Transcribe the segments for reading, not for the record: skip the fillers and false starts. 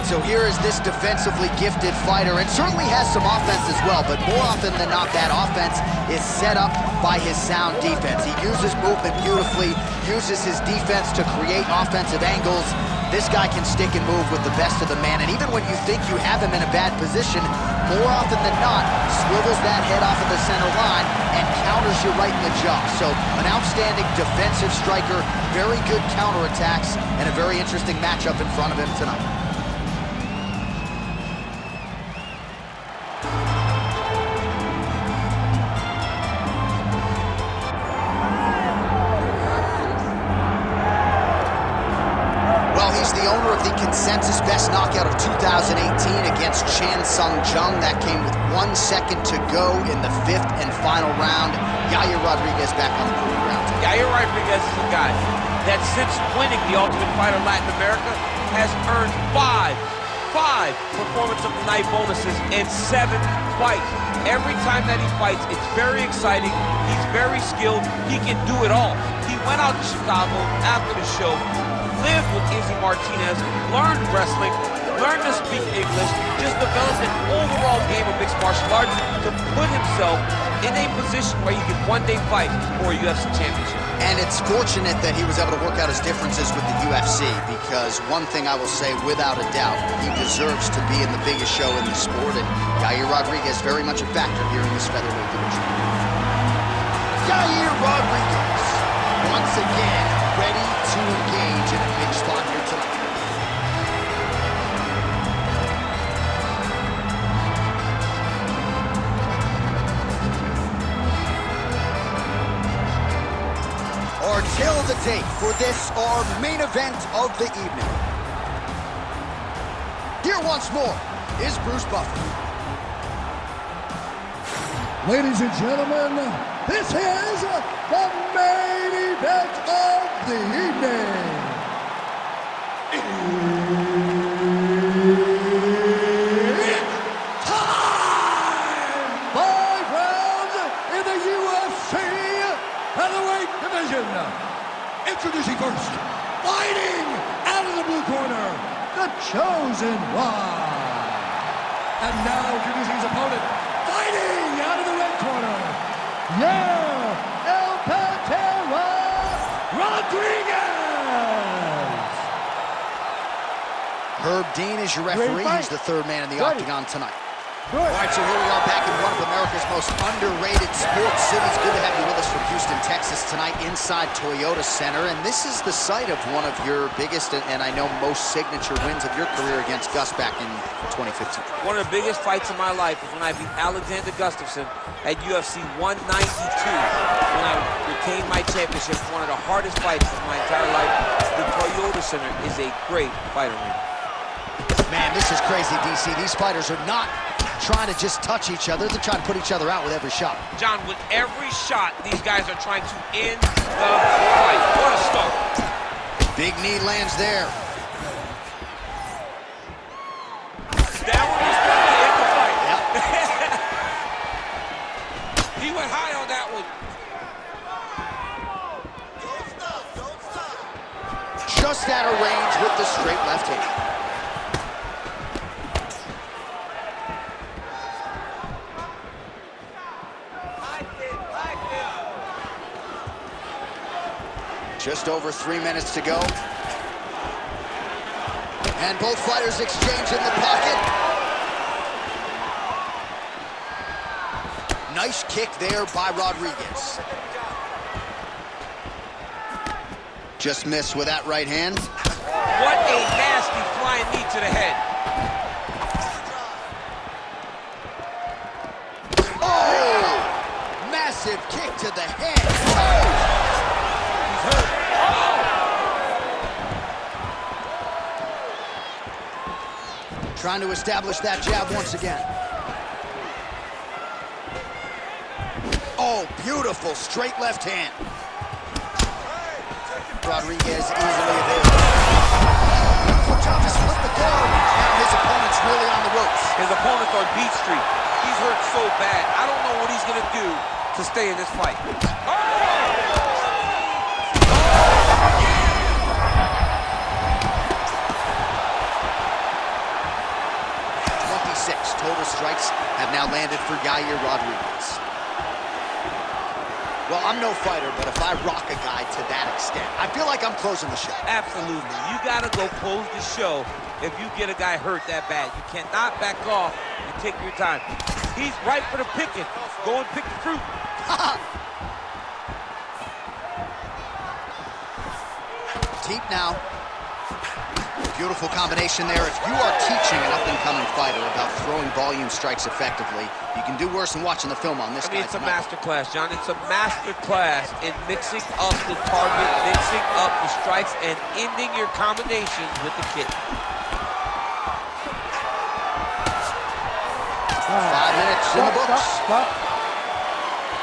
right, so here is this defensively gifted fighter, and certainly has some offense as well, but more often than not, that offense is set up by his sound defense. He uses movement beautifully, uses his defense to create offensive angles. This guy can stick and move with the best of the man, and even when you think you have him in a bad position, more often than not, swivels that head off of the center line and counters you right in the jaw. So an outstanding defensive striker, very good counterattacks, and a very interesting matchup in front of him tonight. Consensus best knockout of 2018 against Chan Sung Jung. That came with 1 second to go in the 5th and final round. Yair Rodriguez back on the proving ground. Yair Rodriguez is a guy that since winning the Ultimate Fighter Latin America has earned five performance of the night bonuses in 7 fights. Every time that he fights, it's very exciting. He's very skilled. He can do it all. He went out to Chicago after the show, lived with Izzy Martinez, learned wrestling, learned to speak English, just developed an overall game of mixed martial arts to put himself in a position where he could one day fight for a UFC championship. And it's fortunate that he was able to work out his differences with the UFC, because one thing I will say without a doubt, he deserves to be in the biggest show in the sport, and Yair Rodriguez very much a factor here in this featherweight division. Yair Rodriguez, once again, ready to engage in a big spot here tonight. Our tale of the tape for this, our main event of the evening. Here once more is Bruce Buffer. Ladies and gentlemen, this is the main event of the evening. It's time! 5 rounds in the UFC featherweight division. Introducing first, fighting out of the blue corner, the Chosen One. And now introducing his opponent, fighting out of the red corner, Yair Rodriguez. Herb Dean is your referee. He's the 3rd man in the octagon tonight. All right, so here we are back in one of America's most underrated sports cities. Good to have you with us from Houston, Texas tonight inside Toyota Center. And this is the site of one of your biggest and I know most signature wins of your career against Gus back in 2015. One of the biggest fights of my life was when I beat Alexander Gustafsson at UFC 192. When I retained my championship, one of the hardest fights of my entire life. The Toyota Center is a great fight arena. Man, this is crazy, DC. These fighters are not trying to just touch each other. They're trying to put each other out with every shot. John, with every shot, these guys are trying to end the fight. What a start. Big knee lands there. That one is going to end the fight. Yep. He went high on that one. Don't stop. Just out of range with the straight left hand. Just over 3 minutes to go. And both fighters exchange in the pocket. Nice kick there by Rodriguez. Just missed with that right hand. What a nasty flying knee to the head. Oh! Massive kick to the head. Oh! Trying to establish that jab once again. Oh, beautiful straight left hand. Rodriguez easily available. Good job to split the guard. Now his opponent's really on the ropes. His opponent's on beat street. He's hurt so bad. I don't know what he's gonna do to stay in this fight. now landed for Yair Rodriguez. Well, I'm no fighter, but if I rock a guy to that extent, I feel like I'm closing the show. Absolutely. You got to go close the show if you get a guy hurt that bad. You cannot back off and take your time. He's right for the picking. Go and pick the fruit. Deep now. Beautiful combination there. If you are teaching an up-and-coming fighter about throwing volume strikes effectively, you can do worse than watching the film on this guy. It's a master class, John. It's a master class in mixing up the target, mixing up the strikes, and ending your combinations with the kick. 5 minutes in the books.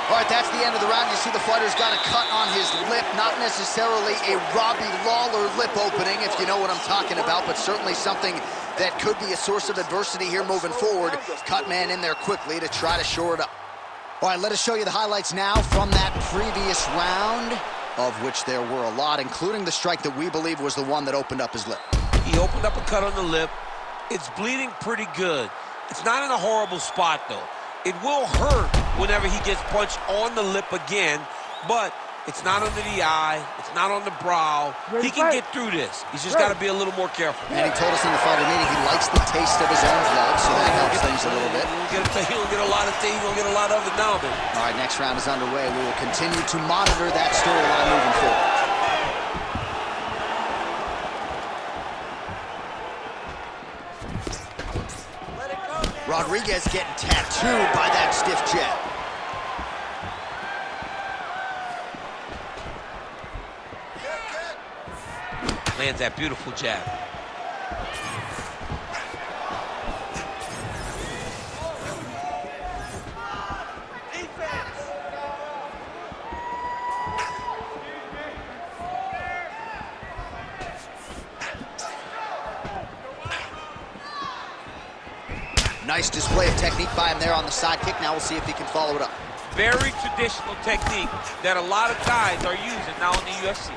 All right, that's the end of the round. You see the fighter's got a cut on his lip, not necessarily a Robbie Lawler lip opening, if you know what I'm talking about, but certainly something that could be a source of adversity here moving forward. Cut man in there quickly to try to shore it up. All right, let us show you the highlights now from that previous round, of which there were a lot, including the strike that we believe was the one that opened up his lip. He opened up a cut on the lip. It's bleeding pretty good. It's not in a horrible spot, though. It will hurt whenever he gets punched on the lip again, but it's not under the eye, it's not on the brow. He can get through this. He's just got to be a little more careful. And he told us in the fighter meeting he likes the taste of his own blood, so that helps things a little bit. He don't get a lot of taste, he don't get a lot of it now, man. All right, next round is underway. We will continue to monitor that storyline moving forward. Rodriguez getting tattooed by that stiff jab. Lands that beautiful jab. Nice display of technique by him there on the side kick. Now we'll see if he can follow it up. Very traditional technique that a lot of guys are using now in the UFC.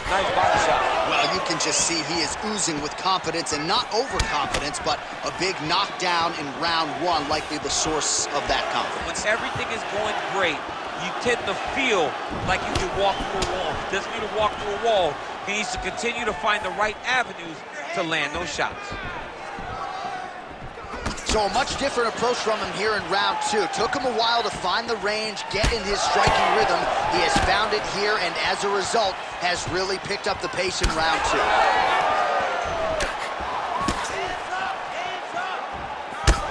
Nice body shot. Well, you can just see he is oozing with confidence, and not overconfidence, but a big knockdown in round one, likely the source of that confidence. When everything is going great, you tend to feel like you can walk through a wall. He doesn't need to walk through a wall. He needs to continue to find the right avenues to land those shots. So a much different approach from him here in round two. Took him a while to find the range, get in his striking rhythm. He has found it here, and as a result, has really picked up the pace in round two.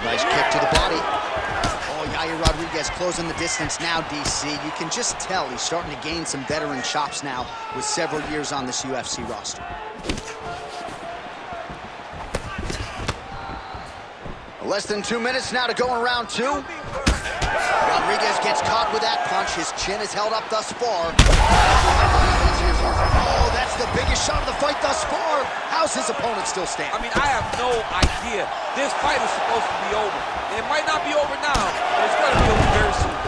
Nice kick to the body. Oh, Yair Rodriguez closing the distance now, DC. You can just tell he's starting to gain some veteran chops now with several years on this UFC roster. Less than 2 minutes now to go in round two. Rodriguez gets caught with that punch. His chin is held up thus far. Oh, that's the biggest shot of the fight thus far. How's his opponent still standing? I mean, I have no idea. This fight is supposed to be over. It might not be over now, but it's going to be over very soon.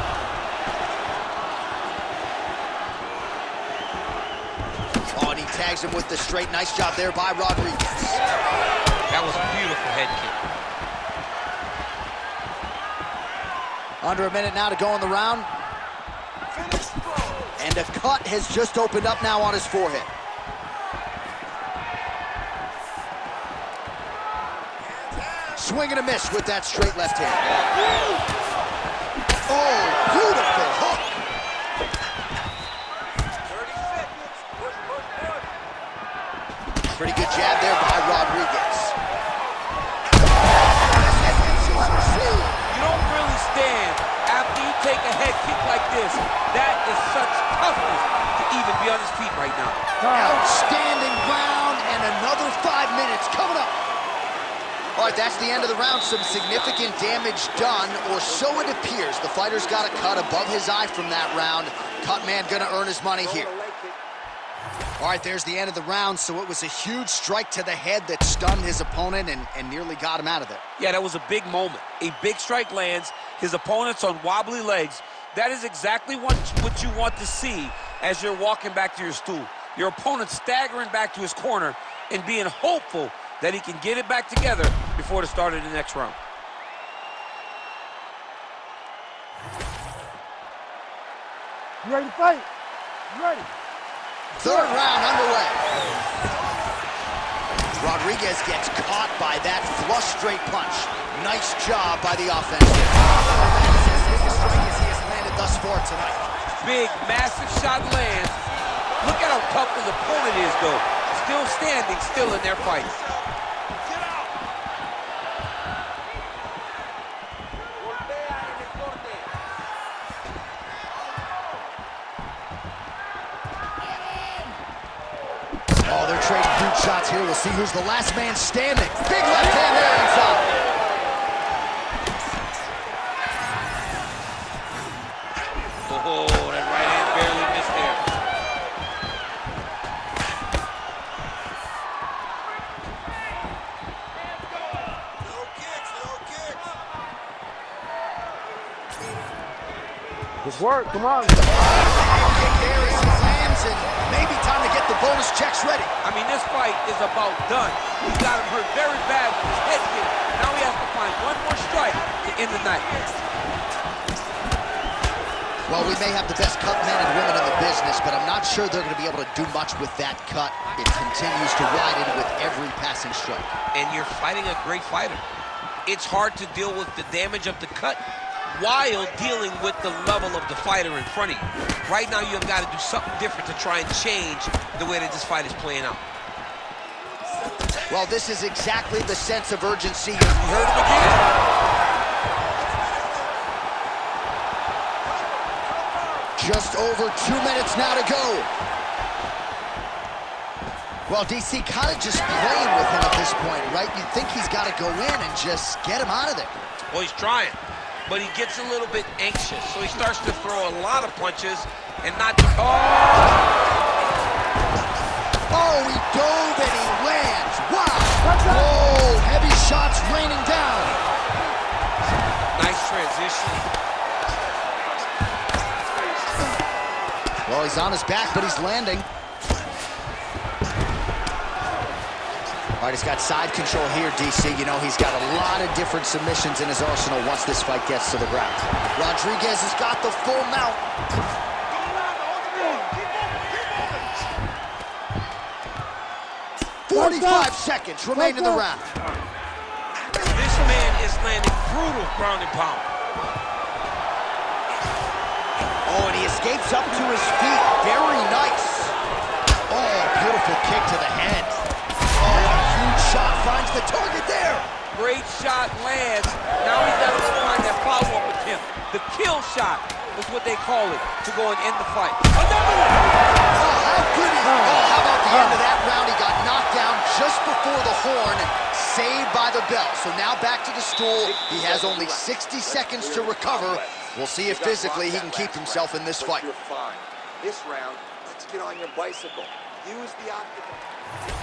Oh, and he tags him with the straight. Nice job there by Rodriguez. That was a beautiful head kick. Under a minute now to go in the round. And a cut has just opened up now on his forehead. Swing and a miss with that straight left hand. Oh, beautiful hook. Pretty good jab there by Rodriguez. You don't really stand after you take a head kick like this. That is such toughness to even be on his feet right now. Outstanding round, and another 5 minutes coming up. All right, that's the end of the round. Some significant damage done, or so it appears. The fighter's got a cut above his eye from that round. Cut man gonna earn his money here. All right, there's the end of the round. So it was a huge strike to the head that stunned his opponent and nearly got him out of there. Yeah, that was a big moment. A big strike lands. His opponent's on wobbly legs. That is exactly what you want to see as you're walking back to your stool. Your opponent staggering back to his corner and being hopeful that he can get it back together before the start of the next round. You ready to fight? You ready? Third round underway. Rodriguez gets caught by that flush straight punch. Nice job by the offense. That is as big a strike as he has landed thus far tonight. Big, massive shot lands. Look at how tough his opponent is, though. Still standing, still in their fight. Oh, they're trading huge shots here. We'll see who's the last man standing. Big left hand there inside. Oh, that right hand barely missed there. Low kicks, low kicks. Good work, come on. Kick there as he lands, and maybe time to get the bonus checks ready. I mean, this fight is about done. He's got him hurt very bad with his head kick. Now he has to find one more strike to end the night. Well, we may have the best cut men and women in the business, but I'm not sure they're going to be able to do much with that cut. It continues to widen with every passing stroke. And you're fighting a great fighter. It's hard to deal with the damage of the cut while dealing with the level of the fighter in front of you. Right now, you've got to do something different to try and change the way that this fight is playing out. Well, this is exactly the sense of urgency. You heard him again. Just over 2 minutes now to go. Well, DC kind of just playing with him at this point, right? You'd think he's got to go in and just get him out of there. Well, he's trying, but he gets a little bit anxious, so he starts to throw a lot of punches and not... Oh, he dove and he lands. Wow. Oh, heavy shots raining down. Nice transition. Well, he's on his back, but he's landing. All right, he's got side control here, DC. You know, he's got a lot of different submissions in his arsenal once this fight gets to the ground. Rodriguez has got the full mount. 45 seconds remain in the round. This man is landing brutal ground and pound. Oh, and he escapes up to his feet. Very nice. Oh, beautiful kick to the head. Oh, a huge shot finds the target there. Great shot lands. Now he's got to find that follow-up attempt. The kill shot is what they call it, to go and end the fight. Another one! Oh, how good is... Oh, how about the end of that round? He got knocked down just before the horn, saved by the bell. So now back to the stool. He has only 60 seconds to recover. We'll see if physically he can keep himself in this fight. You're fine. This round, let's get on your bicycle. Use the octagon.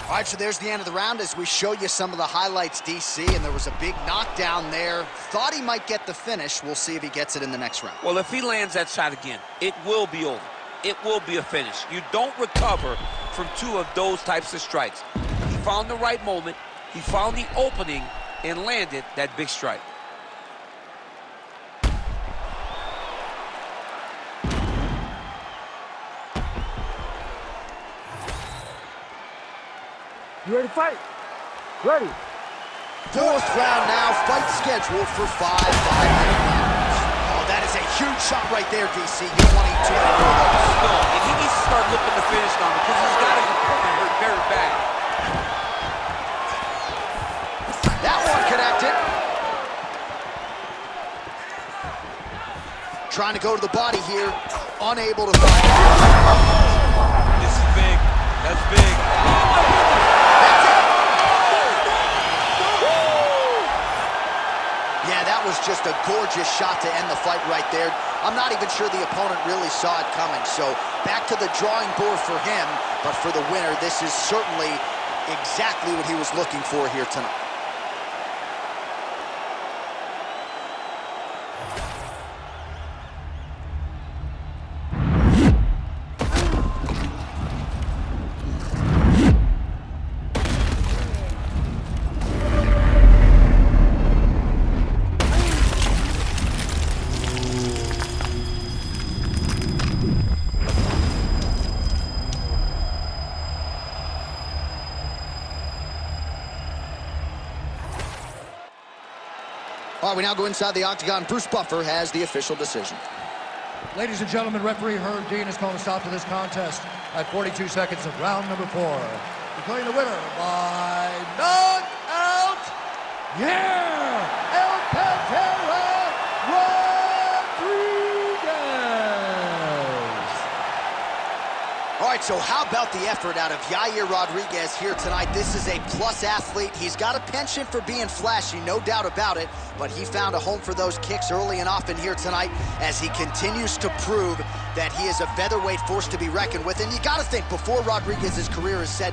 All right, so there's the end of the round as we show you some of the highlights, DC, and there was a big knockdown there. Thought he might get the finish. We'll see if he gets it in the next round. Well, if he lands that shot again, it will be over. It will be a finish. You don't recover from two of those types of strikes. He found the right moment, he found the opening, and landed that big strike. You ready to fight? Ready. Fourth round now, fight scheduled for 5 5-minute rounds. Oh, that is a huge shot right there, DC. You don't want to eat too many more of those. No, and he needs to start looking to finish now because he's got his opponent hurt very bad. That one connected. Trying to go to the body here, unable to find it. This is big. That's big. Yeah, that was just a gorgeous shot to end the fight right there. I'm not even sure the opponent really saw it coming. So back to the drawing board for him, but for the winner, this is certainly exactly what he was looking for here tonight. All right, we now go inside the octagon. Bruce Buffer has the official decision. Ladies and gentlemen, referee Herb Dean has called a stop to this contest at 42 seconds of round number 4. Declaring the winner by knockout, Yair Rodriguez. All right, so how about the effort out of Yair Rodriguez here tonight? This is a plus athlete. He's got a penchant for being flashy, no doubt about it, but he found a home for those kicks early and often here tonight as he continues to prove that he is a featherweight force to be reckoned with. And you got to think, before Rodriguez's career is set